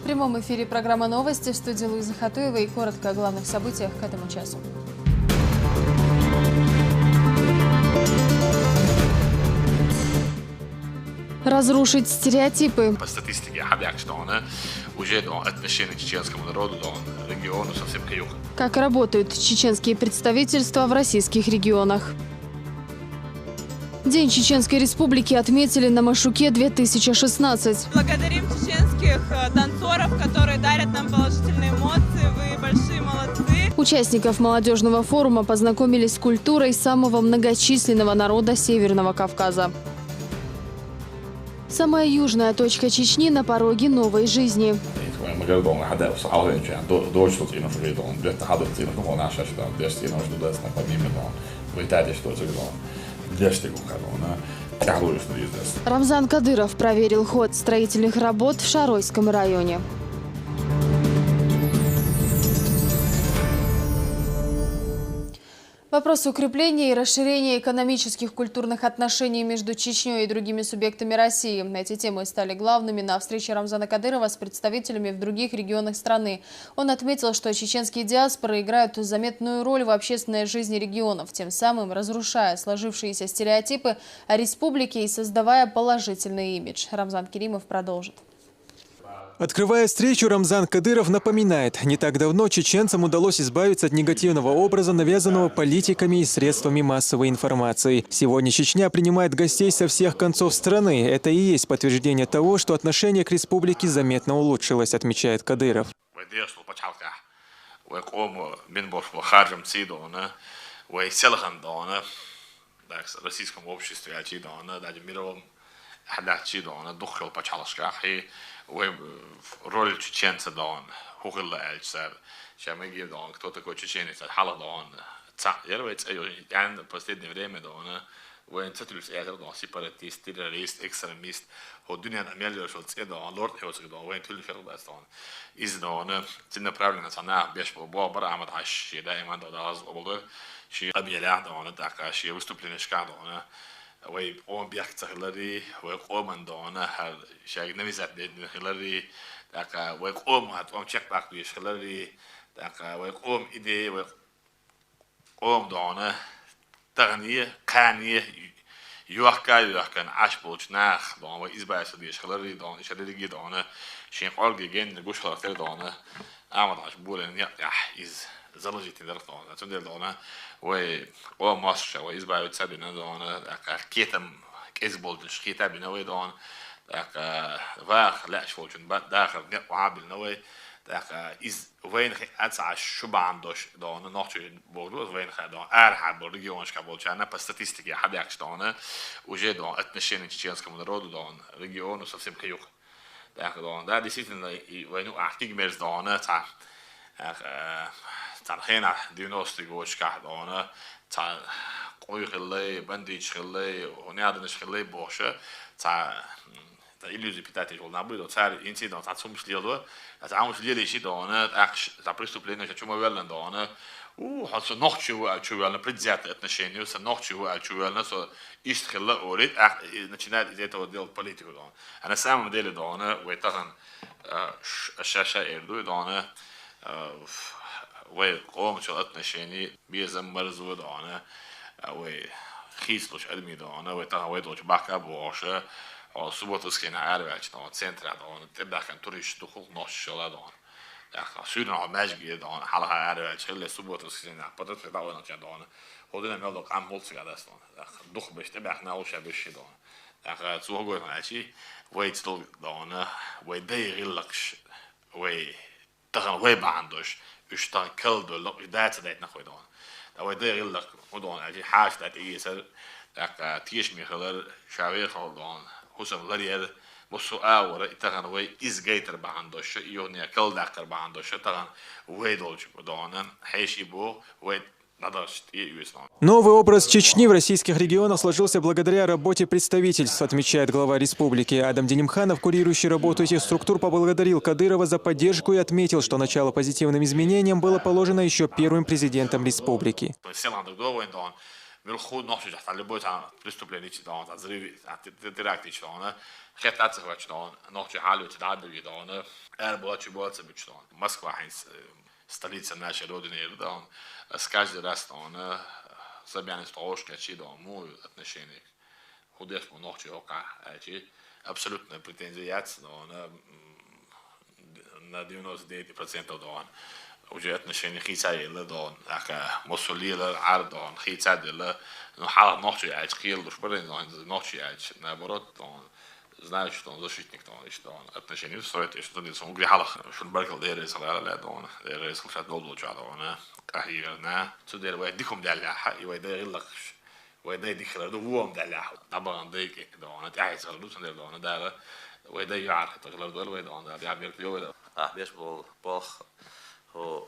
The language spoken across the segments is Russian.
прямом эфире программа «Новости», в студии Луиза Хатуева, и коротко о главных событиях к этому часу. Разрушить стереотипы. По статистике, уже отношения к чеченскому народу до региона совсем каюк. Как работают чеченские представительства в российских регионах. День Чеченской Республики отметили на Машуке 2016. Благодарим чеченских танцоров, которые дарят нам положительные эмоции. Вы большие молодцы. Участников молодежного форума познакомились с культурой самого многочисленного народа Северного Кавказа. Самая южная точка Чечни на пороге новой жизни. Рамзан Кадыров проверил ход строительных работ в Шаройском районе. Вопрос укрепления и расширения экономических культурных отношений между Чечней и другими субъектами России. Эти темы стали главными на встрече Рамзана Кадырова с представителями в других регионах страны. Он отметил, что чеченские диаспоры играют заметную роль в общественной жизни регионов, тем самым разрушая сложившиеся стереотипы о республике и создавая положительный имидж. Рамзан Керимов продолжит. Открывая встречу, Рамзан Кадыров напоминает, не так давно чеченцам удалось избавиться от негативного образа, навязанного политиками и средствами массовой информации. Сегодня Чечня принимает гостей со всех концов страны. Это и есть подтверждение того, что отношение к республике заметно улучшилось, отмечает Кадыров. В российском обществе роль чеченца дон, хугилла эльцер, шамиги дон, кто такой чеченец, хала дон, царевец, в последнее время дон, وين تطلع إعتراض على سيباراتيست تيروريست إكستريميست هو الدنيا نعمل شو تصير ده لورد هيوس كده وين تقول في ربع استوان إذا ده أنا تنا problem نصنع بيش بابا برا عمد عش دائما ده عز أبوه شيء قبل لا ده أنا ده شيء وستوبلينش كده أنا وي أم بيحكي خلري ويقوم ده أنا هل شيء نميزات خلري ده ويقوم هتقوم تشيك باك بيش خلري ده ويقوم إيدي ويقوم ده أنا تغنية كانية يوحكن عش بولشناخ دون وإزباس دي شغلري دون شغلري دون شين قال جين نقوش خلاص دون أعمل عش بولن يا إز زلجي تدرك دون تندر دون و مصر وإزباس تسبين دون كيتم كإزبولش كيتم بنوي دون واخ لا شولشن بعد داخل وعابل نوي إز وين أتسع شو عندوش دون نحكي بقوله وين خدون أرحب بالريجيونش كبولش أنا بستاتستيكي حد يحكي دونه وجد دون أتنشين تشينسكم الرود دون ريجيون وسفسم كيوك دون ده ديسيتن وينو أحكي ميرز دونه تاع هنا دينوستي جوش كه دونه تاع قوي خلي بنديش خلي ونعدنش خلي بوشه تاع إليوزي بتاعتي جول نابلو تاع إنسيدون تاع سومش ليلو تاع عمش ليلي شيء دونه أكش تاع بريستوبلينا شو ما ويلن دونه وحصل نحكي شو ويلن بريزات إتنشينيو سنحكي شو ويلن سو يشتغل أوريد نشينات إذا توديل بوليتيكو دون أنا سام مديل دونه ويتخن الشاشة إردو دونه ويقوم شو إتنشيني بيزم مرزو دونه وخيسلوش أدمي دونه ويتخن ويدوش باكا بوشه Subotovskina árványcsinál a centrádon, érdeklen turist dukuk nossal adon. Szűrne a mesgé don, hálha árványcs, helle Subotovskina, patat hogy dávan a don. Hogy nem adok ám molcigad ezt don. Dukba is érdeklen alsebb is don. Zuhogol náci, vagy stol don, vagy deirillaks, vagy tagan vagy bándos, és tagan keldől, és dácadejtnek hogy don. De vagy deirillak, odon, egy hásdát észre, tíz mihaller, sávér don. حسن لريال بصو آور تغن وي إزجيتر بعندوش يونيا كلداكر بعندوش تغن ويدولج بدونا حيشي بو وي Новый образ Чечни в российских регионах сложился благодаря работе представительств, отмечает глава республики. Адам Денимханов, курирующий работу этих структур, поблагодарил Кадырова за поддержку и отметил, что начало позитивным изменениям было положено еще первым президентом республики. Wil goed nog zo zeggen, de boot aan prestopleiding dan, dat is direct iets dan, Helt atsevač don, noći halu ti dadovi don, boći bić don. Moskva je stolica naše rodine, don, с каждый раз он забянет строчки, чи don, мой отношение. Худеш му noći ока, чи абсолютно претензият, don, на 99% don. وجه отношение خيساي له دون اكا مسؤوليه له عرض دون خيساد له ну حال نوچي اج خيل душ برين نوچي اج наоборот он знает что он защитник он что он отношения строит и что не сам где حال شو البركه دير يسال لا دون دير يسال شاد دول جا دون كهيرنا تدير ويديكم دلع ويدير لك ويدير ديخل دو هو مدلع طبعا ديك دون تعيس غلو سندير دون دار ويدير يعرف تغلر دول ويدون دار يعبر يو بيش بوخ هو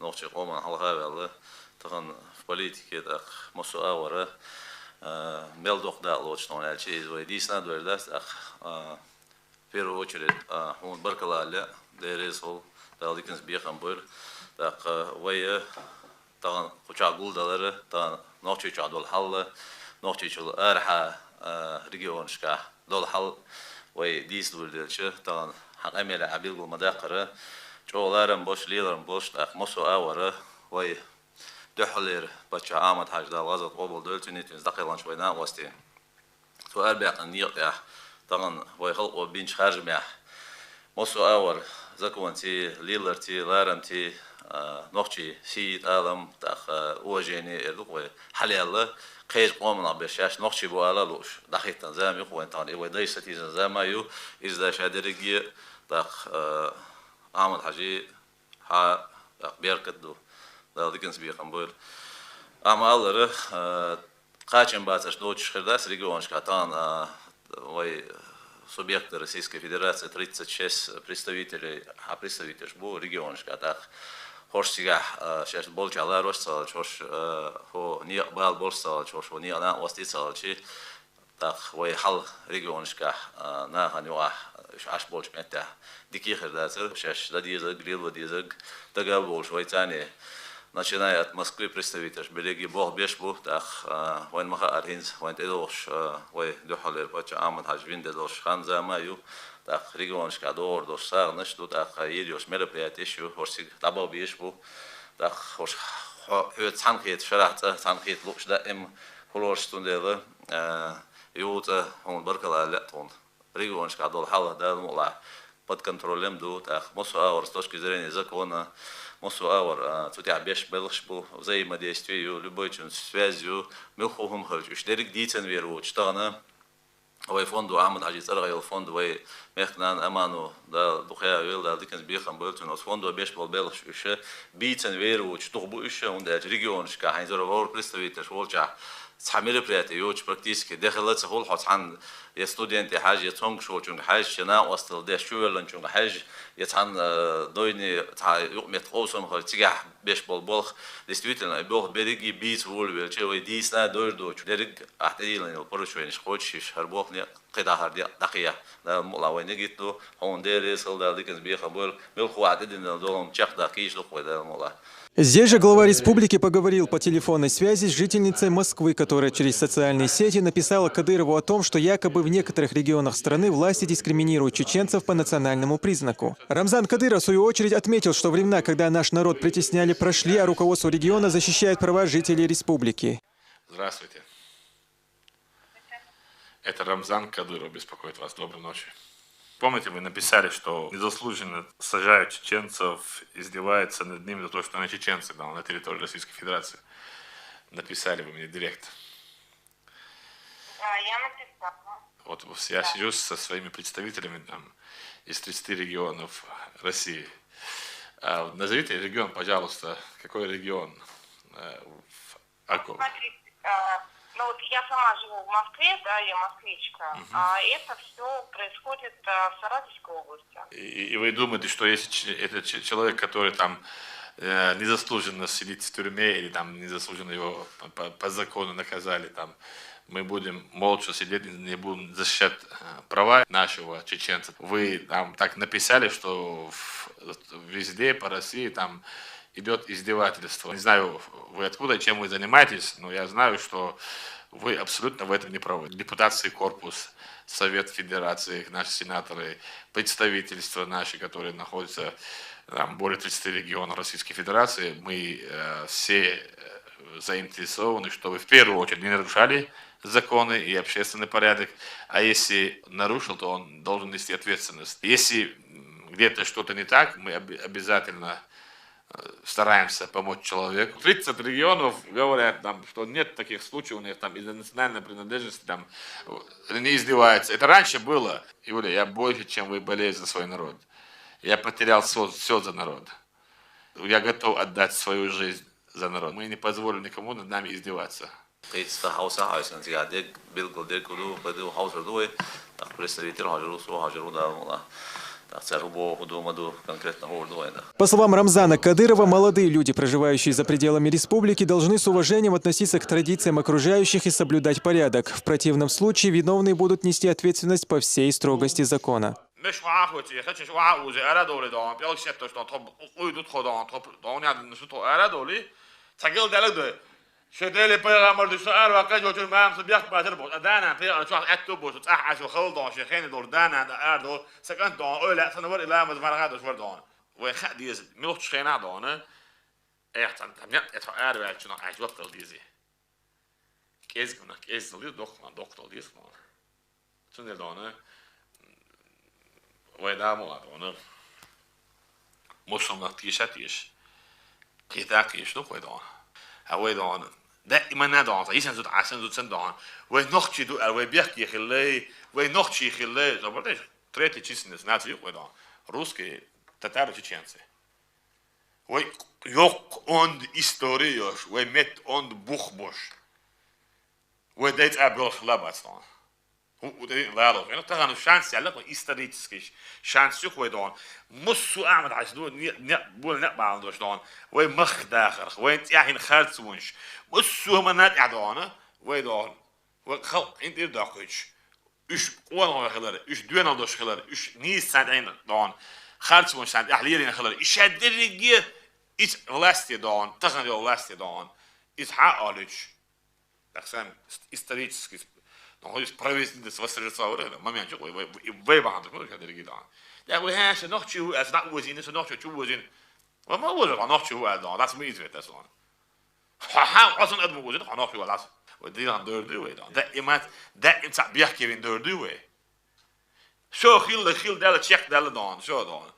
نوچه قومان حلقه ولی تقن в политике так مسؤول ملدوخ да лучно начать и действительно двердас так в первую очередь он баркалали дересол далдикинс бихам бир так вая таган куча гулдалары таган ночи чадол халла ночи чул арха регионшка дол хал вай действительно таган حقامل عبيل المداقرة جولارم باش ليلرم باش تاخ مسو أورا وي دحلير بتشا عامد حاج دا غزت قبل دولتني تنزدقيلان شوينا وستي تو أربع نيق يا طبعا وي خلق وبينش خارج ميا مسو أور زكوانتي ليلرتي لارمتي نوختي سيد عالم تاخ وجيني إردوي حليالله قيد قومنا بشاش نوختي بوالا لوش دقيقة زامي قوين تاني وي دايستي زامايو إزدا شادرقي تاخ عامل حاجي ها بيركدو دا ديكنس بيخمبول عمالره قاچن бацаш дочь хердас регионшка тан ой субъекты Российской Федерации 36 представителей представитель бу регионшка так хорсига сейчас болчалар росал чош хо не бал болсал чош не она остицал чи так ой хал регионшка на ханюа аш болч мета дикий хердасер сейчас да дизаг грил дизаг тагабол швейцария начиная от Москвы представитель береги бог бешбу так вайн маха архинс вайн эдош вай дохалер пача амад хажвин дедош хан замаю так регионшка дор дош сагнаш тут так ирьош мероприятие шу хорсиг табал бешбу так хош хет санхет шарахта санхет лукшда холош тундела юта он баркала тон регионшка дол хала да мула под контролем ду так мосуаур с точки зрения закона мосуаур тутя беш белшбу взаимодействию любой связью мелхохум хальчуш дерек дитен веру чтана وي فوندو عامل حاجه صرغ الفوند وي مخنان امانو دا بخيا ويل دا ديكنز بيخم بولتون اس فوندو بيش بالبلش وش بيتن ويرو تشتغبو وش وند ريجيون شكا هايزر وور بريستويتش ولجا تحمل برياتي يوش براكتيسكي دخلت هول حط عن يا ستودنتي حاجه تونغ شو تشونغ حاجه شنا وصل ده شو ولا تشونغ حاجه يتعن دويني تاع يقمت قوسم خل تيجح بيش بالبلخ действительно بيخ بريجي بيت وول ويل شوي ديسنا دور دوش درج احتيلن البروشوين شخوتش هربوخ قطع هردي دقيقة ده ملاوين جيتو هون ديريس هل ده ديكنز بيخبر ملخو عددنا دولهم تشخ دقيقة لخو ده ملا. Здесь же глава республики поговорил по телефонной связи с жительницей Москвы, которая через социальные сети написала Кадырову о том, что якобы в некоторых регионах страны власти дискриминируют чеченцев по национальному признаку. Рамзан Кадыров, в свою очередь, отметил, что времена, когда наш народ притесняли, прошли, а руководство региона защищает права жителей республики. Здравствуйте. Это Рамзан Кадыров беспокоит вас. Доброй ночи. Помните, вы написали, что незаслуженно сажают чеченцев, издеваются над ними за то, что они чеченцы, да, на территории Российской Федерации. Написали вы мне директ. Да, я написала. Вот я сижу со своими представителями там, из 30 регионов России. Назовите регион, пожалуйста. Какой регион? Смотрите, ну вот я сама живу в Москве, да, я москвичка, а это все происходит в Саратовской области. И вы думаете, что если это человек, который там незаслуженно сидит в тюрьме или там незаслуженно его по закону наказали, там мы будем молча сидеть, не будем защищать права нашего чеченца? Вы там так написали, что везде по России там идет издевательство. Не знаю, вы откуда, чем вы занимаетесь, но я знаю, что Вы абсолютно в этом не правы. Депутатский корпус, Совет Федерации, наши сенаторы, представительства наши, которые находятся там, более 30 регионов Российской Федерации, мы все заинтересованы, чтобы в первую очередь не нарушали законы и общественный порядок, а если нарушил, то он должен нести ответственность. Если где-то что-то не так, мы обязательно стараемся помочь человеку. 30 регионов говорят, там, что нет таких случаев, у них там из-за национальной принадлежности там, не издеваются. Это раньше было. Юля, я больше, чем вы болеете за свой народ. Я потерял все за народ. Я готов отдать свою жизнь за народ. Мы не позволим никому над нами издеваться. По словам Рамзана Кадырова, молодые люди, проживающие за пределами республики, должны с уважением относиться к традициям окружающих и соблюдать порядок. В противном случае виновные будут нести ответственность по всей строгости закона. شدال پیغمبر دوست واقعا جوتون مام سبیخت باتر بود دانا پیغمبر چون اتو بود احش و خل دان شیخین دور دانا اردو سکن دان اولا سنور الى مزمرغه دوش وردان و خدیز میلوت شینا دانه احتن تمیت اتو ارد و چون اجواب تلدیزی کیز کنه کیز دلی دکتر دیس کنه چون دانه و دامو دانه مسلمان تیشتیش کیتاکیش نو دان هوای دان دائما ندان یه سنزود عسن زود سن دان و نخچی دو و بیخی خلی و نخچی خلی زبردش تریتی چیزنس ناتی و دان روسکی تتارو چیچنسه و yok ond historisch و met ond buchbosch و دایت ابل خلابستان و ده لالو يعني تغنو شانس يعلق исторический شانس يخوي دون مسو اعمد عشدو بول نقبع دوش دون وي مخ داخل وين تياحين خالص ونش مسو منات اعدونه وي دون وخل انت داقيش اش قوان خلال اش دوين دوش خلال اش نيس سنتين دون خالص ونش سنت احليرين خلال اش درجه اش власти دون تغنو власти دون اش حقالج تقسم исторический هو سبرايفيسي سواسرصاور ما ميانجو وي بعض كل كده جدا لا وهاش نوتشو از نوت وزين سو نوتشو تو وزين وما هو نوتشو از داس ميز vet så ها اصلا ادم وزين نوتشو ولا ودي عن دردو وي ده انت بيحكي بين دردو وي شو خيل ده تشيك ده دان شو دان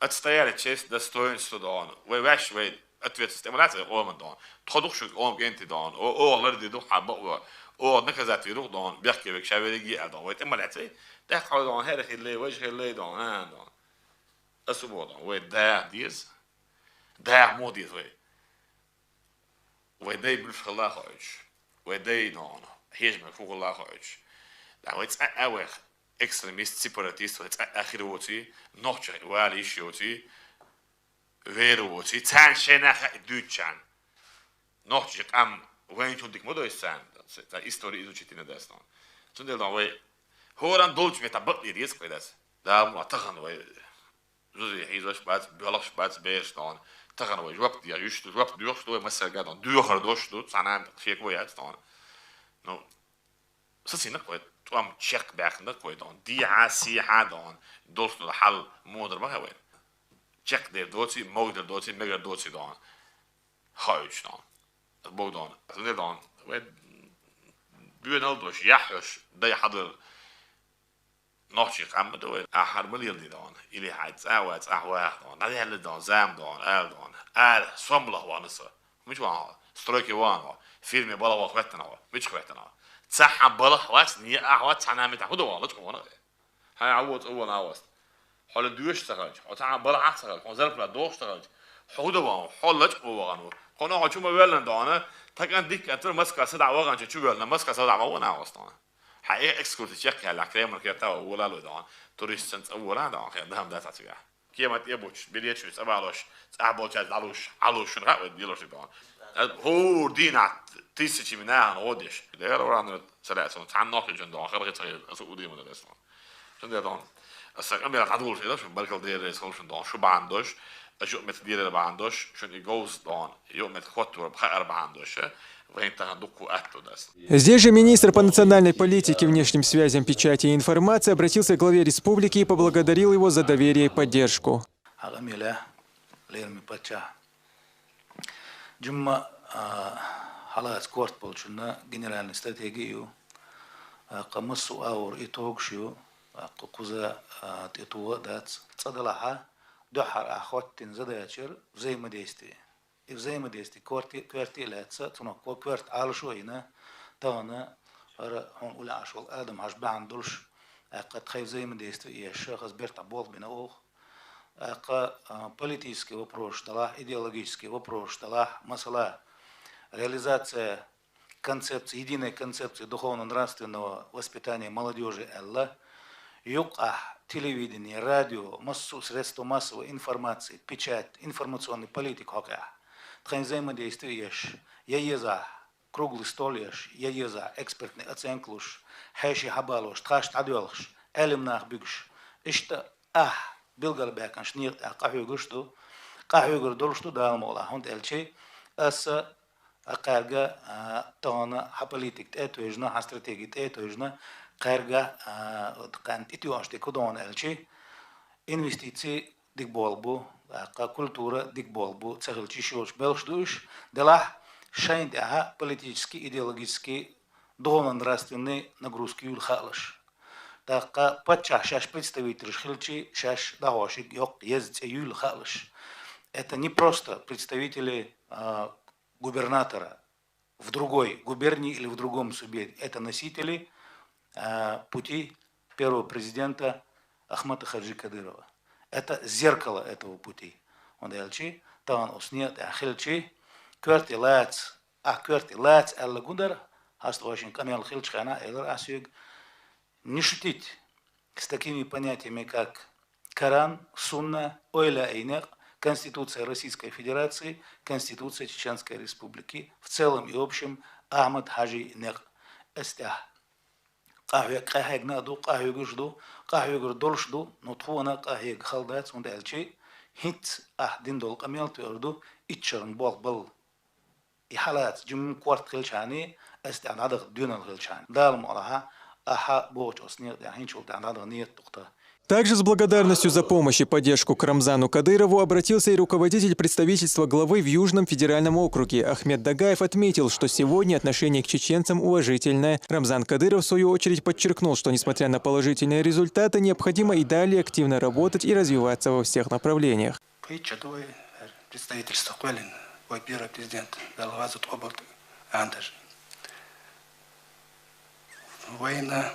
отстояли честь достоинство дон وي واش وي ответственность омен дон تخدخش ом генти дон о лерди до حبا او نکزات وی رو دان بیاک که شاورگی ادام ویت املاتی ده خال دان هر خیلی وجه خیلی دان اسبوع دان وی ده دیز ده مودیز وی دی بلف خلا خاج وی دی دان هیچ مفهوم خلا خاج ده ویت اوه اکستریمیست سپاراتیست ویت اخیر وقتی نخچه ولی شوتی ویر وقتی تنشن خ دوچن نخچه ام وین تو دیک مدویستن та история изучить не даст он. Чундел да вой хоран долч мета бакли рис кайдас. Да ма таган вой зузи хизаш бац биолог бац бештон. Таган вой жвап я юш жвап дур что масса гадон дур дош что санан чек вой ятстон. Ну сосина кой туам чек бахна кой дон ди аси хадон дош до хал модер ба вой. Чек дер доци модер доци мега доци дон. Хойч дон. Богдан. Чундел дон вой بينالدوش يحش ده حضر نوشي قام دوي احر مليون دون الى حد ساوات احواح دون هذا اللي دون زام دون صمله وانسا مش وان ستروكي وان فيلم بلا وقتنا مش وقتنا صح بلا وقت ني احوات انا متعود والله كمان هاي عوض اول عوض حال دوش تاج حتى بلا عصر كونزرف لا دوش تاج حود وان حالت وانو خنا چون ولن دانه تاکن دیک اتر مسکا صدا واقعا چه ولن مسکا صدا ما ونه واستان حقیقه اکسکورت چک هلا کریم که تا ولا لو دان توریستنت اولا دان خیلی هم دست اتیگه کیمت یبوچ بلیت شو سبالوش صعبوچ علوش راه دیلوش دان هو دینات تیسچی منان اودش دیر وران سلاسون تان ناخ جن دان خرقت سعودی من دستان چون دان اصلا امیر قدول شده شو بالکل دیر رئیس خودشون دان شو باندوش أشوف مثل دير البعندوش شون يجوز دون يوم مثل خطور بخير بعندوش وين تهدوكو أكلو داس. Здесь же министр по национальной политике, внешним связям, печати и информации обратился к главе республики и поблагодарил его за доверие и поддержку. حالات كورت بولشنا جنرال استراتيجيو قمصو أور إتوغشيو قوزا تيتو دات صدلها دحر أخوات تنزداتشر زي ما ديستي زي ما ديستي كورتي لاتسا تنو كورت على شوينا تانا هون أولى عشول آدم هاش بعندلش قد خيف زي ما ديستي الشخص بيرتا بول بينوخ политический вопрос, идеологический вопрос, масала реализация концепции, единой концепции духовно-нравственного воспитания молодежи Элла, телевидение, радио, средства массовой информации, печать, информационный политик, взаимодействие ешь, я круглый стол ешь, я экспертный оценклуш, хэши хабалуш, тхаш тадюлш, элемнах бюгш, ишта Bilgal bekan shnir qahugurstu qahugur dolstu dalmola hont elchi asa qarga tona politik etojna strategit etojna qarga qant itiyoshte kodon elchi investitsiya dik bolbu kultura dik bolbu tsagilchi shosh belshdush dela шайнд политический идеологический духовно-нравственный нагрузки юлхалыш так подчас шаш представитель шхилчи шаш дагошик йок ездить юл халыш. Это не просто представители губернатора в другой губернии или в другом субъекте. Это носители пути первого президента Ахмата Хаджи Кадырова. Это зеркало этого пути. Он элчи, тан уснет ахилчи, кверти лац алла гудар, хаствошин камел хилчхана элер асюг. Не шутить с такими понятиями, как Коран, Сунна, Ойля Эйнер, Конституция Российской Федерации, Конституция Чеченской Республики, в целом и общем Ахмад Хаджи Нер Эстях. Кахег наду, кахег жду, кахег долшду, но твона кахег халдец он дальчи, хит дин дол камел тверду, итчерн бол. И халат, джим кварт хилчани, эстях надо дюнал хилчани. Дал молаха. Также с благодарностью за помощь и поддержку к Рамзану Кадырову обратился и руководитель представительства главы в Южном федеральном округе. Ахмед Дагаев отметил, что сегодня отношение к чеченцам уважительное. Рамзан Кадыров, в свою очередь, подчеркнул, что, несмотря на положительные результаты, необходимо и далее активно работать и развиваться во всех направлениях. Представительство первый президент война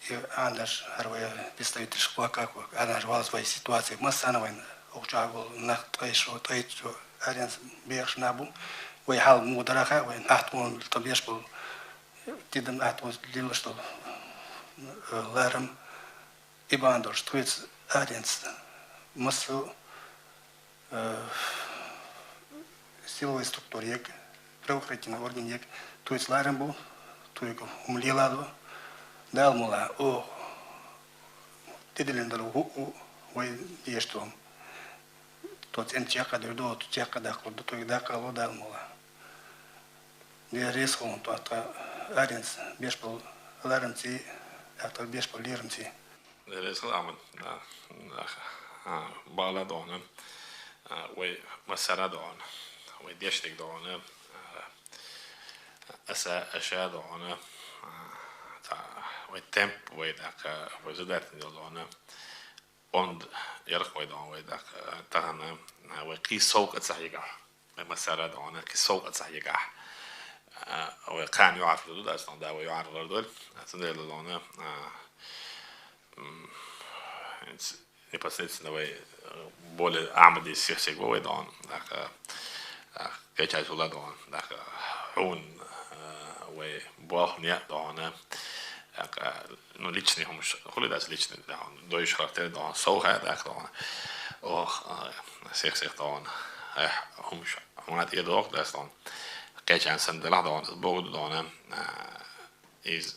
и андаш арвая представительство как андаш вал своей ситуации массана война учагул на тайшо аренс бешнабу вой хал мудраха вой нахтун табеш был тидам атвоз лило что ларам ибандор что аренс массу силовой структуре правоохранительный орган то есть ларам был только умлилado дал мула о теделендало ой что тот энчака до чака да ходо то да кало дал мула не риском то аренс бешпол ларенти это бешпол леренти риском аман баладон ой масарадон ой дештик дон أشهد والتمب ويدك وزدت دولنا أند يرق ويدك تهنا وكي سوق تصحيحه مسألة دولنا كي سوق تصحيحه وكان يعرف دول أصلا ده ويعرف دول أصلا دولنا نبصيت نوي بول أعمل السياسي جوا دون ده كيشاي ولا دون ده حون وبواه دعانا no liczny homuś chociaż liczny dość charakter do socha tak do och sich dan homuś onat eerder ook dat dan kijk aan zijn de laat dan boven dan is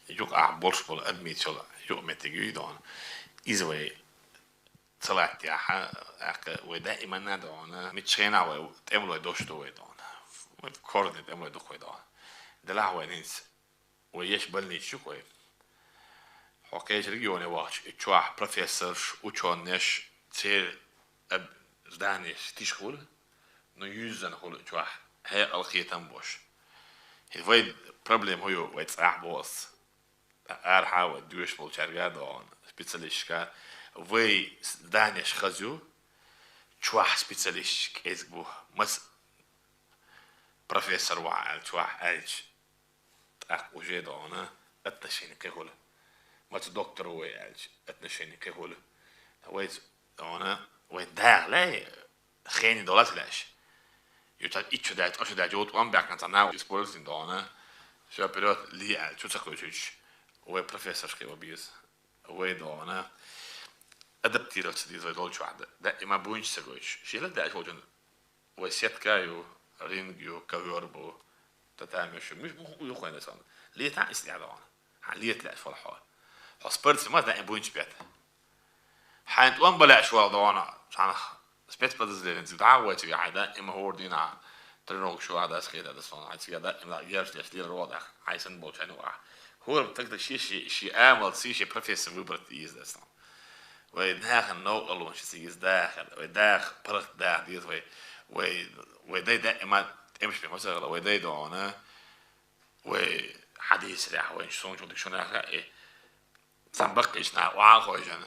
juk borsbol admit zo juk met de dan is way طلعت يا ودائما ندعونا متشينا وتعملوا دوشتوا ودعونا كوردن تعملوا دوخ ودعونا دلع ونيس ويش بلني شو كوي حكاية رجيوني واش اتشوح بروفيسور وتشونش تير دانش تشخول نو يوزن خول اتشوح هي الخيتم بوش هي problem هو ويتصاح بوس أرحى ودوش بالشرقة دون سبيتساليشكا وي دانش خزو شواح سبيتساليش كيزبو مس بروفيسور وعال شواح أيش تأخ وجه دونه أتنشيني كهول مس دكتور وي أيش أتنشيني كهول ويز دونه ويدار لا خيني دولار لاش يوتاد إيش دايت أش دايت جوت وان بيكنا تناو إسبورتين دونه شو بيرد لي أيش شو تقولش وي بروفيسور كي وبيز وي دونه أدبتير السديد زي دولش واحدة دائما بونش سجوش شيلة دايش وجن وسيت كايو رينجيو كايوربو تتعامش مش يخوين ده صار ليه تعيس لي عدوان ليه تلاقي فرحة حسبرت ما دائما بونش بيت حين وان بلا شوال دوانا عشان سبيت بدز لين تدعوة في عادة إما هو دينا ترنوك شو هذا سخير هذا صار عايز كذا إما يرش يشتري الوضع عايزن بوش عنو هو بتقدر شيء عامل شيء بروفيسور وبرت يز ده ويداخل نوع الله مش سيجز داخل ويداخل برد داخل ديز ويداي دائما امشي مثلا ويداي دوانا وحديث رح وين شلون شو بدك شو ناخذ إيه سبق إيشنا وعاقوجن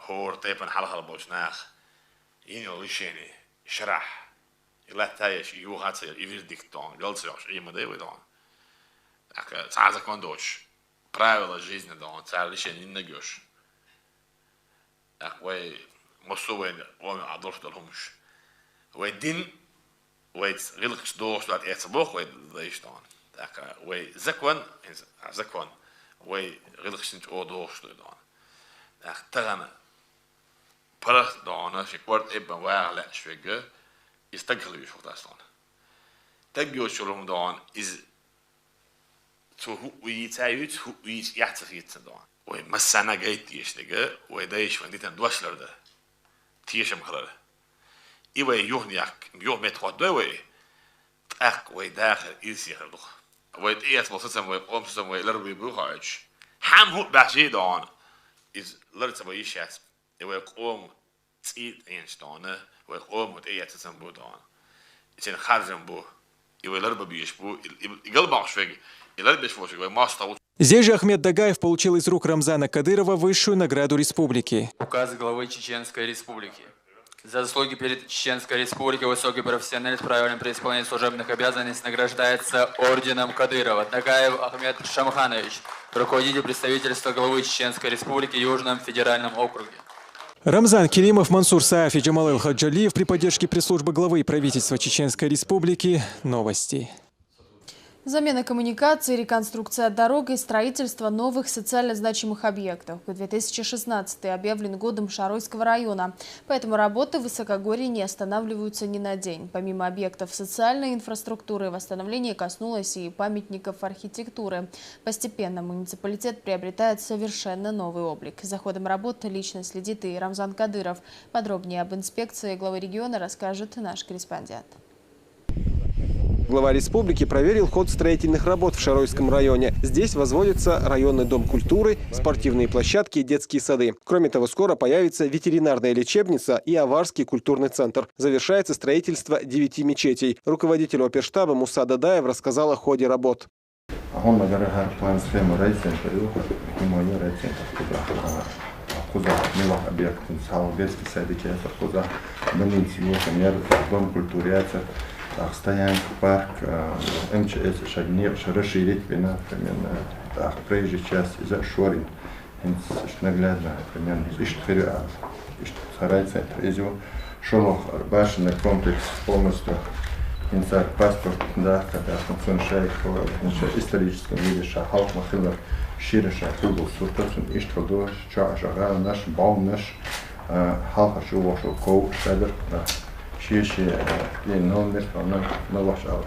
هو طيبا حلقة البوشناخ ينو ليشيني شرح يلا تايش يو هات يفير ديكتون قلت سيوش إيه ما ده ويدون أك ساعة كوندوش правила жизни دون ساعة ليشيني نجوش وي مصوين وما عدوش دلهمش ويدين ويت غلقش دوش لات اعتبوخ ويديش دون داك وي زكون وي غلقش انت او دوش دون داك تغنى برخ دون شكورت ابن واغلا شوية يستقلوا يشوف داستون تقيو شلوم دون إز تو ويتايوت ويتيحتفيت دون ومسانا جايت يشتغل ويدايش ونديتن دوشلر ده تيشم خلاله إيوه يوهنيك يوه متقدر وي تأك ويداخل يصير دوخ ويديت بسيطة ويقوم ويلربي بروحش هم هو بعشي دون إز لرت بيشات ويقوم تيد إنشتانه ويقوم وتأيت تسمبو دون إذن خارجن بو إيوه لربي بيشبو يقلب عشوج يلربي بيشبو شوي ما استوى. Здесь же Ахмед Дагаев получил из рук Рамзана Кадырова высшую награду республики. Указ главы Чеченской Республики. За заслуги перед Чеченской Республикой высокий профессионалист, правильно при исполнении служебных обязанностей награждается орденом Кадырова. Дагаев Ахмед Шамханович, руководитель представительства главы Чеченской Республики в Южном федеральном округе. Рамзан Керимов, Мансур Сааф и Джамал Эл-Хаджалиев при поддержке пресс-службы главы правительства Чеченской Республики. Новости. Замена коммуникаций, реконструкция дорог и строительство новых социально значимых объектов. 2016 объявлен годом Шаройского района, поэтому работы в Высокогорье не останавливаются ни на день. Помимо объектов социальной инфраструктуры, восстановление коснулось и памятников архитектуры. Постепенно муниципалитет приобретает совершенно новый облик. За ходом работы лично следит и Рамзан Кадыров. Подробнее об инспекции главы региона расскажет наш корреспондент. Глава республики проверил ход строительных работ в Шаройском районе. Здесь возводится районный дом культуры, спортивные площадки и детские сады. Кроме того, скоро появится ветеринарная лечебница и Аварский культурный центр. Завершается строительство 9 мечетей. Руководитель оперштаба Муса Дадаев рассказал о ходе работ. Стоянка, парк, МЧС, расширить вина, примерно, проезжая часть за Шорин, наглядно, примерно, сарай-центр, из его Шолох, башенный комплекс полностью, паспорт, да, когда функционирует в историческом виде, Шахал, Махилар, Шириша, Кругл, Суртоцин, Иштрадо, Шагара, наш, Баум наш, Халха, Шувошел, Коу, Шедер, Шиши, номер, на ваш аут.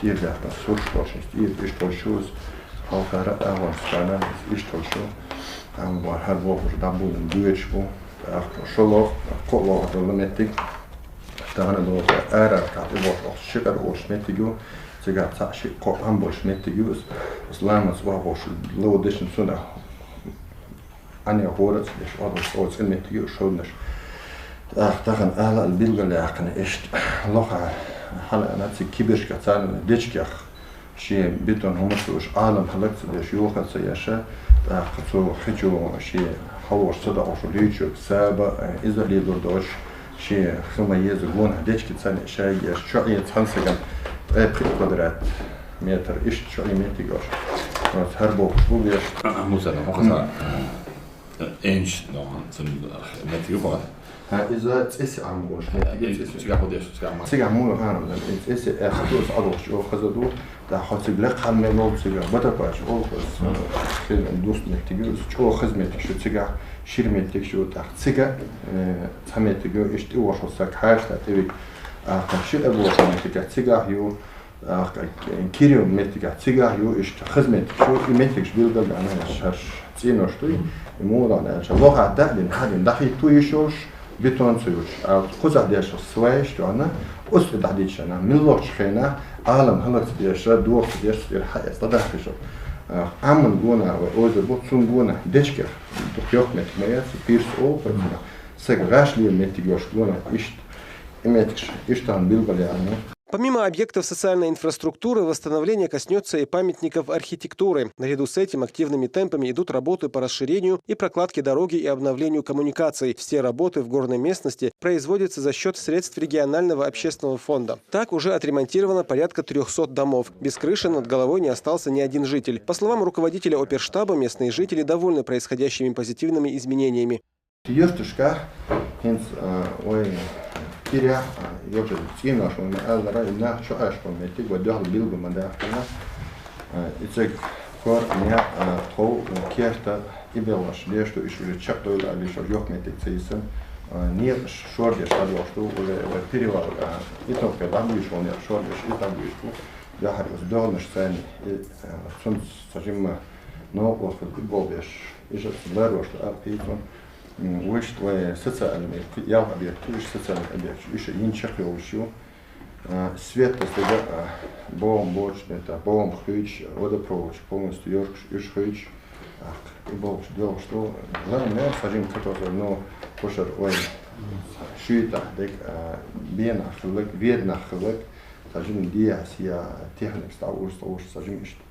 Тирга, на суршложность, иштольшуз, Халхара, аван страна, иштольшу, там вархар вохуш, да будем дуечку, شلوخ قلوا دولمتك تهنا دو أرى كاتي وش شكر وش متجو تجا تعشي قام بوش متجو بس لما صباح بوش لو دشن سنة أنا هورت ليش أدرس أوز متجو شونش تهنا أهل البلغة اللي عقنا إشت لوها حلا أنا تكبرش كتان ديشكيخ شيء بيتون هم سوش عالم حلقت ليش يوخد سياشة تأخذوا خجوا شيء حوش صدا أو شليتشو سابا إذا لي دردوش شيء ثم يزغون هديش كتسان شيء شوية تنسجن بريق قدرات متر إيش شوية متجوش هربو وبيش مثلا هو إنش نوعا متجو إذا تأسي عموش تيجي عمو أنا تأسي أخذوش أروش أو خذوا تأخذ سجلق حمل لو سجل بترباش أو خذ خل دوست متجوز أو خدمة شو تيجي شير متجو شو تأخذ سجل تهم تجو إيش تقول شو سك حاش تبي شيء أبو متجو تيجي يو كيريو متجو تيجي يو إيش خدمة شو متجو بيلقى أنا شهر تينو شوي مو أنا شلوه عدا لين حد دحي تويشوش بيتون سويش خذ عديش سويش تاعنا أسود عديش أنا من لوش خينا عالم هلا تديش دوق تديش تدير حياة صدق خشوا عمل جونا وأوزر بوتسون جونا ديشكر دكيوك متميز بيرس أو فكنا سجراش لي متجوش جونا إيش إمتش إيش تان بيلقى يعني. Помимо объектов социальной инфраструктуры, восстановление коснется и памятников архитектуры. Наряду с этим активными темпами идут работы по расширению и прокладке дороги и обновлению коммуникаций. Все работы в горной местности производятся за счет средств регионального общественного фонда. Так уже отремонтировано порядка 300 домов. Без крыши над головой не остался ни один житель. По словам руководителя оперштаба, местные жители довольны происходящими позитивными изменениями. كيريا يوجد سينا شو من أول رأي إنها شو عاش كميتي وديها البيلج من ده فينا إذا كور نيا هو كيرتا يبلش ليش تو إيشوا يتشقلوا على ليش يوم ميتي تيسن نيا شور ديش على وقته ولا بيريوا يتوقع كلام يشون يا شور ديش يتابع يشوف ده هريس دول مش ثاني سنت سجمة نوع في الفوتبول ديش إيش الصغار وش الأبيتون وش توي ستصل يا أبيك توش ستصل أبيك إيش ينشق يوشيو свет тогда бом борщ это бом хыч водопровод полностью юж хыч и бом делал что главное сажим который но кошер ой шита дек бена хлык видно хлык сажим диасия техник стал уж сажим что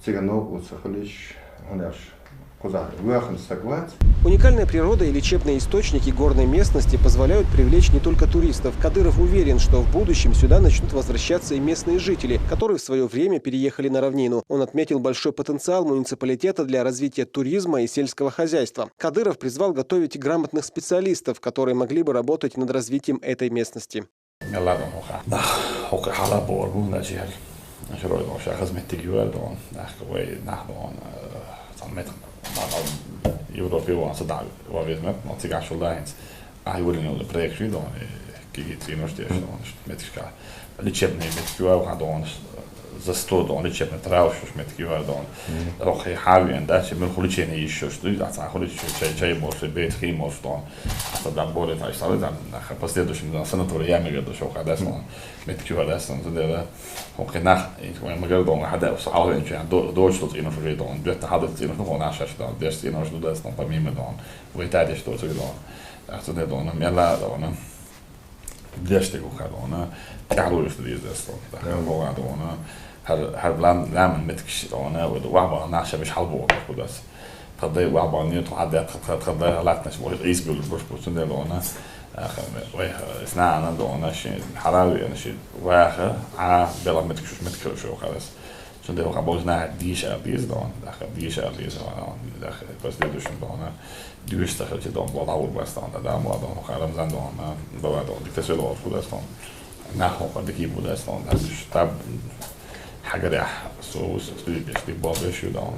цыгано вот сахалич он аж Уникальная природа и лечебные источники горной местности позволяют привлечь не только туристов. Кадыров уверен, что в будущем сюда начнут возвращаться и местные жители, которые в свое время переехали на равнину. Он отметил большой потенциал муниципалитета для развития туризма и сельского хозяйства. Кадыров призвал готовить грамотных специалистов, которые могли бы работать над развитием этой местности. Европа så där var vi med något sig kanske där ens jag gjorde nog det projekt då gick in och det med ska lite med QA och då за 100 دون اللي شفنا تراوش مت كيوار دون روحي حاوي عندها شيء من خليش يعني يشوش تريد أصلا خليش شيء مور في البيت خي مور دون حتى بدنا بوري تايش صار ده نخ بس تدوش من سنة طول يوم يقدر شو قاعد أصلا مت كيوار أصلا ده هو كنا وين ما قدر دون حدا وصعود إنش يعني دوش توت إنه في دون بيت حدا إنه هو ناشش دون بيست إنه شو ده أصلا بمين دون ويتعدش توت دون أصلا دون ميلا دون بيست يقول دون تعالوا يستدي ده أصلا ده هو دون هر بلان لامن متكش أنا وعبا نعشة مش حلبو وكذا بس تضي وعبا نيوتن عدات تضي لاتنش بقول إيش بيقول برش بوتون ده لونه ويه إثناء أنا لونه شيء حراوي أنا شيء واخر بلا متكش شو خلاص شو ده وعبا وزنا ديش أبيز لون داخل ديش أبيز داخل بس ده دوشن لونه دوش داخل شيء دون بلا أول بس لون ده ما دون خالم زن لون بلا دون دكتور لون كذا لون نحو قد كيبود لون ده تاب حاجة رح سو استوديو بيشتي بابش يدون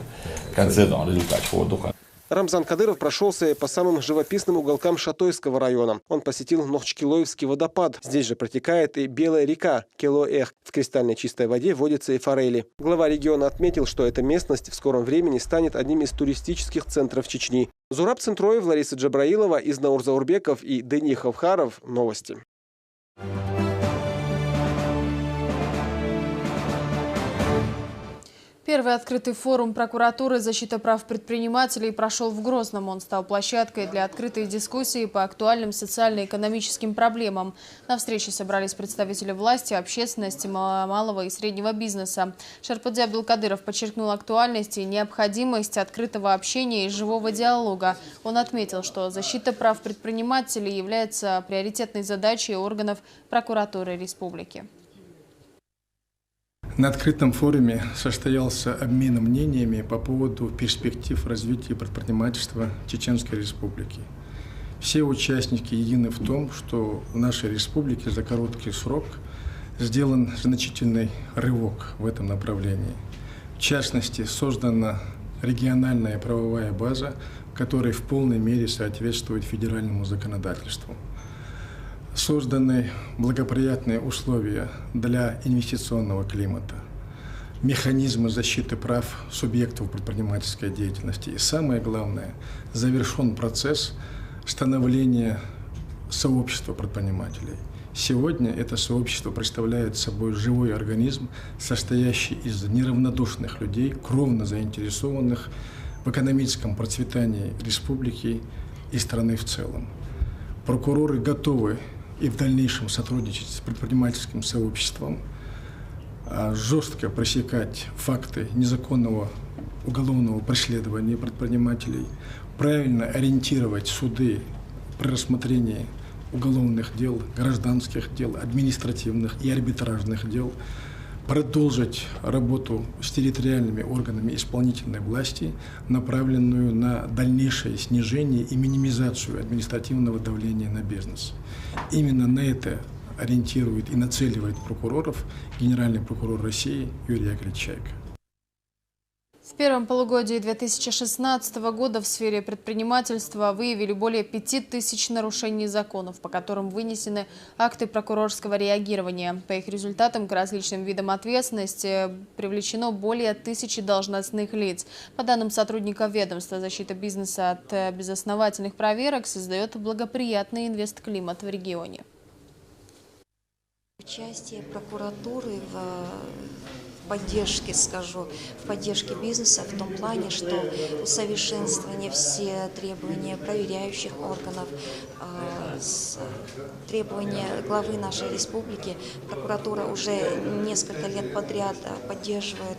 كان زيد على اللي تعرفه دكان Рамзан Кадыров прошелся по самым живописным уголкам Шатойского района. Он посетил Нохчкилоевский водопад. Здесь же протекает и Белая река Келоэх. В кристальной чистой воде водятся и форели. Глава региона отметил, что эта местность в скором времени станет одним из туристических центров Чечни. Зураб Центроев, Лариса Джабраилова, Изнаур Заурбеков и Дени Хавхаров. Новости. Первый открытый форум прокуратуры «Защита прав предпринимателей» прошел в Грозном. Он стал площадкой для открытой дискуссии по актуальным социально-экономическим проблемам. На встрече собрались представители власти, общественности, малого и среднего бизнеса. Шарпадзе Абдулкадыров подчеркнул актуальность и необходимость открытого общения и живого диалога. Он отметил, что защита прав предпринимателей является приоритетной задачей органов прокуратуры республики. На открытом форуме состоялся обмен мнениями по поводу перспектив развития предпринимательства Чеченской Республики. Все участники едины в том, что в нашей республике за короткий срок сделан значительный рывок в этом направлении. В частности, создана региональная правовая база, которая в полной мере соответствует федеральному законодательству. Созданы благоприятные условия для инвестиционного климата, механизмы защиты прав субъектов предпринимательской деятельности. И самое главное, завершен процесс становления сообщества предпринимателей. Сегодня это сообщество представляет собой живой организм, состоящий из неравнодушных людей, кровно заинтересованных в экономическом процветании республики и страны в целом. Прокуроры готовы и в дальнейшем сотрудничать с предпринимательским сообществом, жестко пресекать факты незаконного уголовного преследования предпринимателей, правильно ориентировать суды при рассмотрении уголовных дел, гражданских дел, административных и арбитражных дел, продолжить работу с территориальными органами исполнительной власти, направленную на дальнейшее снижение и минимизацию административного давления на бизнес. Именно на это ориентирует и нацеливает прокуроров генеральный прокурор России Юрий Яковлевич Чайка. В первом полугодии 2016 года в сфере предпринимательства выявили более 5000 нарушений законов, по которым вынесены акты прокурорского реагирования. По их результатам к различным видам ответственности привлечено более 1000 должностных лиц. По данным сотрудников ведомства, защита бизнеса от безосновательных проверок создает благоприятный инвестклимат в регионе. Участие прокуратуры в поддержке, в поддержке бизнеса в том плане, что усовершенствование все требования проверяющих органов, требования главы нашей республики. Прокуратура уже несколько лет подряд поддерживает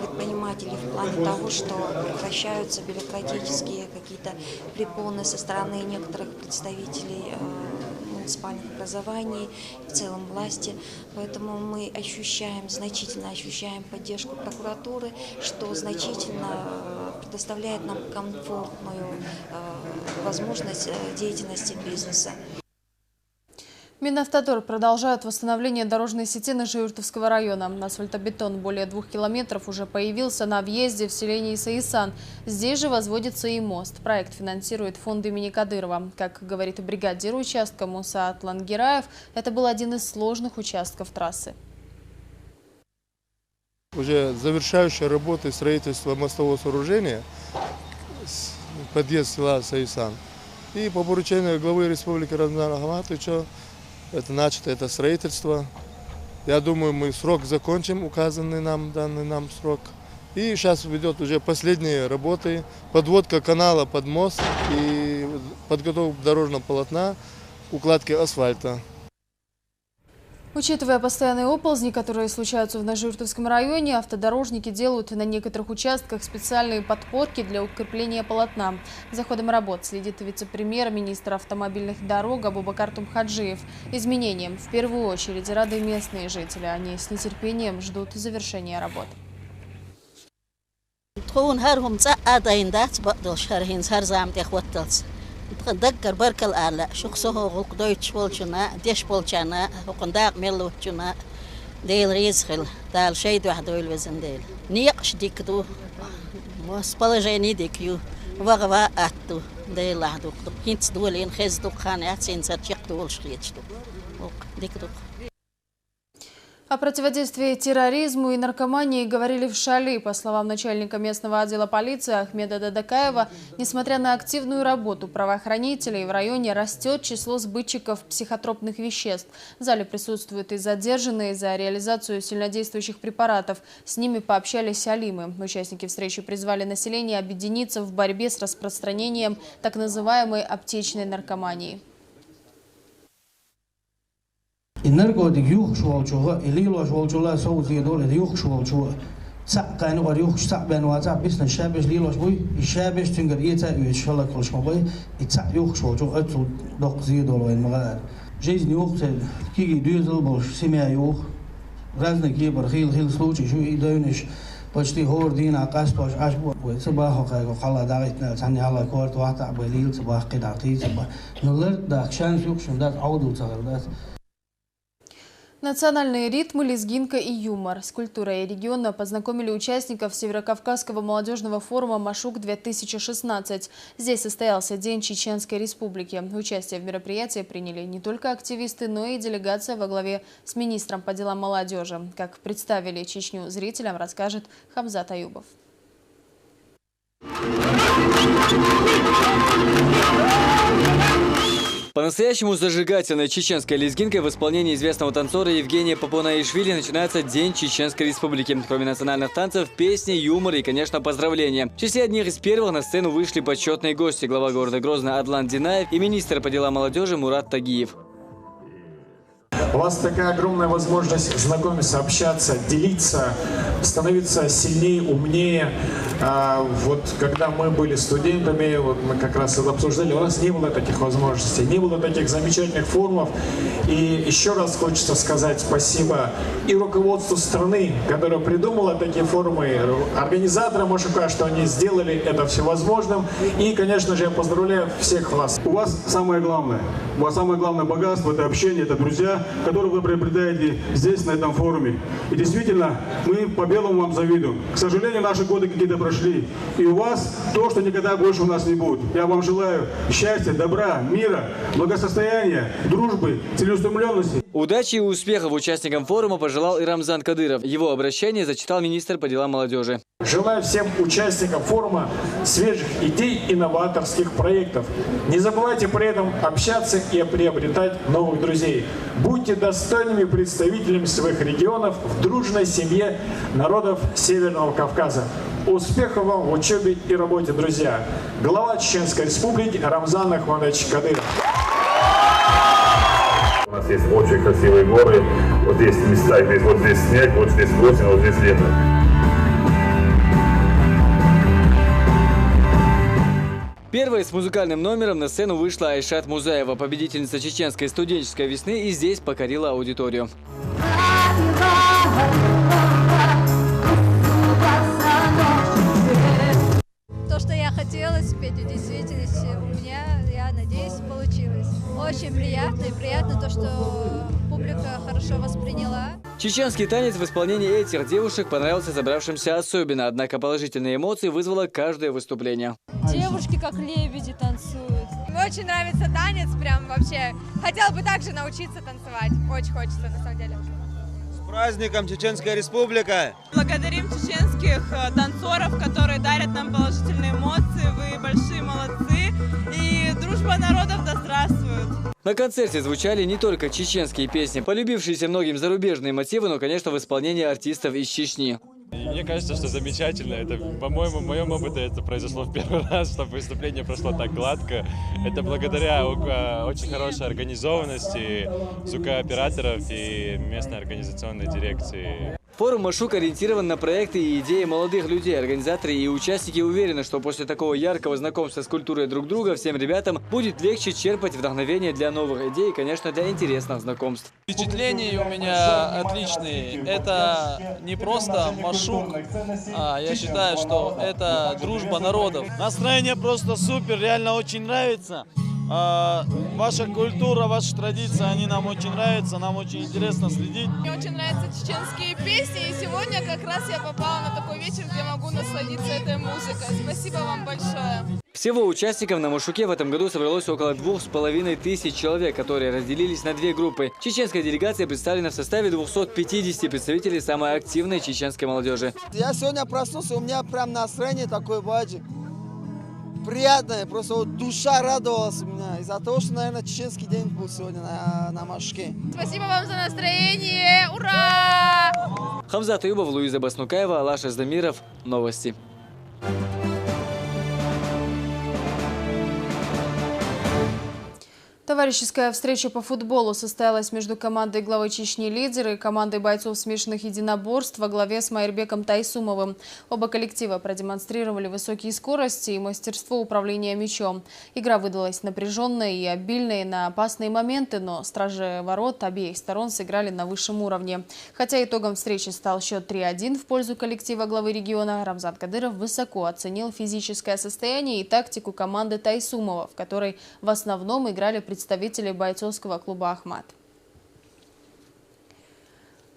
предпринимателей в плане того, что прекращаются бюрократические какие-то препоны со стороны некоторых представителей муниципальных образований, в целом власти. Поэтому мы значительно ощущаем поддержку прокуратуры, что значительно предоставляет нам комфортную возможность деятельности бизнеса. Минавтодор продолжает восстановление дорожной сети Нижегородского района. Асфальтобетон более 2 километров уже появился на въезде в селение Исаисан. Здесь же возводится и мост. Проект финансирует фонд имени Кадырова. Как говорит бригадир участка Мусаат Лангираев, это был один из сложных участков трассы. Уже завершающая работа строительства мостового сооружения, подъезд села Исаисан. И по поручению главы республики Рамзана Ахматовича начато это строительство. Я думаю, мы срок закончим, данный нам срок. И сейчас ведет уже последние работы. Подводка канала под мост и подготовка дорожного полотна, укладки асфальта. Учитывая постоянные оползни, которые случаются в Нижегородском районе, автодорожники делают на некоторых участках специальные подпорки для укрепления полотна. За ходом работ следит вице-премьер-министр автомобильных дорог Абубакар Тумхаджиев. Изменениям в первую очередь рады местные жители. Они с нетерпением ждут завершения работ. تقدر برك الآلة شخصه غلقدويتش بولشنا ديش بولشنا وقنداق ملوتشنا ديل ريزخل دال شيء واحد ويل وزن ديل نيقش ديك دو مس بلجيني ديكيو вагва атту дейлахдук хинц дуэлин хездук хане атсенсарчик дуэлшхичтук дикдук. О противодействии терроризму и наркомании говорили в Шали. По словам начальника местного отдела полиции Ахмеда Дадакаева, несмотря на активную работу правоохранителей, в районе растет число сбытчиков психотропных веществ. В зале присутствуют и задержанные за реализацию сильнодействующих препаратов. С ними пообщались алимы. Участники встречи призвали население объединиться в борьбе с распространением так называемой аптечной наркомании. النرجو ديوخ شو شو الليلو شو شو لا سو زي دول ديوخ شو ساق كانوا قريوخ ساق بينو تاع بس الشابش ليلو شوي الشابش تنقر إيتا إن شاء الله كل شيء بوي يتسع يوخ شو أتو دق زي دول وين مغاد جيز نيوخ كي دوزل بوش سمع يوخ رازنا كي برخيل خيل سلوتي شو يدونش بشتي هور دينا قاس باش عشبو صباح وقايق وخلا داغيتنا تعني على كورت واحد بليل صباح قدعتي صباح نولر داكشان يوخ شو دات عودو تغردات. Национальные ритмы, лезгинка и юмор. С культурой региона познакомили участников Северокавказского молодежного форума «Машук-2016». Здесь состоялся День Чеченской Республики. Участие в мероприятии приняли не только активисты, но и делегация во главе с министром по делам молодежи. Как представили Чечню зрителям, расскажет Хамзат Аюбов. По-настоящему зажигательной чеченской лезгинкой в исполнении известного танцора Евгения Папунаишвили начинается День Чеченской Республики. Кроме национальных танцев, песни, юмор и, конечно, поздравления. В числе одних из первых на сцену вышли почетные гости: глава города Грозно Адлан Динаев и министр по делам молодежи Мурат Тагиев. У вас такая огромная возможность знакомиться, общаться, делиться, становиться сильнее, умнее. Вот когда мы были студентами, вот мы как раз это обсуждали, у нас не было таких возможностей, не было таких замечательных форумов. И еще раз хочется сказать спасибо и руководству страны, которое придумало такие форумы, организаторам Машука, что они сделали это все возможным. И, конечно же, я поздравляю всех вас. У вас самое главное богатство – это общение, это друзья, которые вы приобретаете здесь, на этом форуме. И действительно, мы по-белому вам завидуем. К сожалению, наши годы какие-то прошли. И у вас то, что никогда больше у нас не будет. Я вам желаю счастья, добра, мира, благосостояния, дружбы, целеустремленности. Удачи и успехов участникам форума пожелал и Рамзан Кадыров. Его обращение зачитал министр по делам молодежи. Желаю всем участникам форума свежих идей и новаторских проектов. Не забывайте при этом общаться и приобретать новых друзей. Будьте достойными представителями своих регионов в дружной семье народов Северного Кавказа. Успехов вам в учебе и работе, друзья. Глава Чеченской Республики Рамзан Ахмадович Кадыров. У нас есть очень красивые горы. Вот здесь места, вот здесь снег, вот здесь осень, вот здесь лето. Первой с музыкальным номером на сцену вышла Айшат Музаева, победительница чеченской студенческой весны, и здесь покорила аудиторию. То, что я хотела спеть, в действительности у меня, я надеюсь, получилось. Очень приятно, и приятно то, что публика хорошо восприняла. Чеченский танец в исполнении этих девушек понравился собравшимся особенно, однако положительные эмоции вызвало каждое выступление. Девушки как лебеди танцуют. Мне очень нравится танец, прям вообще. Хотела бы также научиться танцевать. Очень хочется, на самом деле. С праздником, Чеченская Республика! Благодарим чеченских танцоров, которые дарят нам положительные эмоции. Вы большие молодцы. И дружба народов да здравствует! На концерте звучали не только чеченские песни, полюбившиеся многим зарубежные мотивы, но, конечно, в исполнении артистов из Чечни. Мне кажется, что замечательно. Это, по-моему, в моем опыте это произошло в первый раз, чтобы выступление прошло так гладко. Это благодаря очень хорошей организованности звукооператоров и местной организационной дирекции. Форум «Машук» ориентирован на проекты и идеи молодых людей. Организаторы и участники уверены, что после такого яркого знакомства с культурой друг друга всем ребятам будет легче черпать вдохновение для новых идей и, конечно, для интересных знакомств. Впечатления у меня отличные. Это не просто Машук, я считаю, что это дружба народов. Настроение просто супер, реально очень нравится. Ваша культура, ваши традиции, они нам очень нравятся, нам очень интересно следить. Мне очень нравятся чеченские песни, и сегодня как раз я попала на такой вечер, где могу насладиться этой музыкой. Спасибо вам большое. Всего участников на Машуке в этом году собралось около 2500 человек, которые разделились на две группы. Чеченская делегация представлена в составе 250 представителей самой активной чеченской молодежи. Я сегодня проснулся, у меня прям настроение такое, баджи. Приятное, просто вот душа радовалась у меня из-за того, что, наверное, чеченский день был сегодня на Машуке. Спасибо вам за настроение, ура! Хамзат Аюбов, Луиза Баснукаева, Алаша Здамиров. Новости. Товарищеская встреча по футболу состоялась между командой главы Чечни «Лидеры» и командой бойцов смешанных единоборств во главе с Майырбеком Тайсумовым. Оба коллектива продемонстрировали высокие скорости и мастерство управления мячом. Игра выдалась напряженной и обильной на опасные моменты, но стражи ворот обеих сторон сыграли на высшем уровне. Хотя итогом встречи стал счет 3-1 в пользу коллектива главы региона, Рамзан Кадыров высоко оценил физическое состояние и тактику команды Тайсумова, в которой в основном играли представители бойцовского клуба «Ахмат».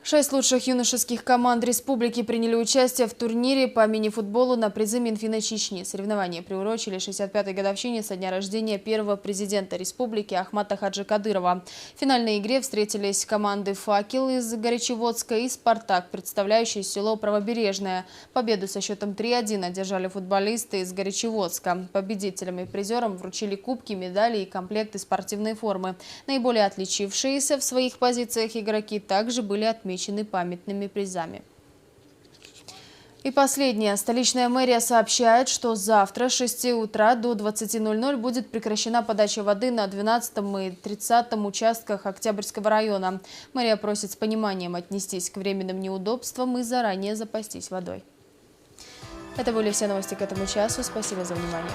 6 лучших юношеских команд республики приняли участие в турнире по мини-футболу на призы Минфина Чечни. Соревнования приурочили 65-й годовщине со дня рождения первого президента республики Ахмата Хаджи Кадырова. В финальной игре встретились команды «Факел» из Горячеводска и «Спартак», представляющие село Правобережное. Победу со счетом 3-1 одержали футболисты из Горячеводска. Победителям и призерам вручили кубки, медали и комплекты спортивной формы. Наиболее отличившиеся в своих позициях игроки также были отмечены памятными призами. И последнее. Столичная мэрия сообщает, что завтра с 6 утра до 20:00 будет прекращена подача воды на 12 и 30 участках Октябрьского района. Мэрия просит с пониманием отнестись к временным неудобствам и заранее запастись водой. Это были все новости к этому часу. Спасибо за внимание.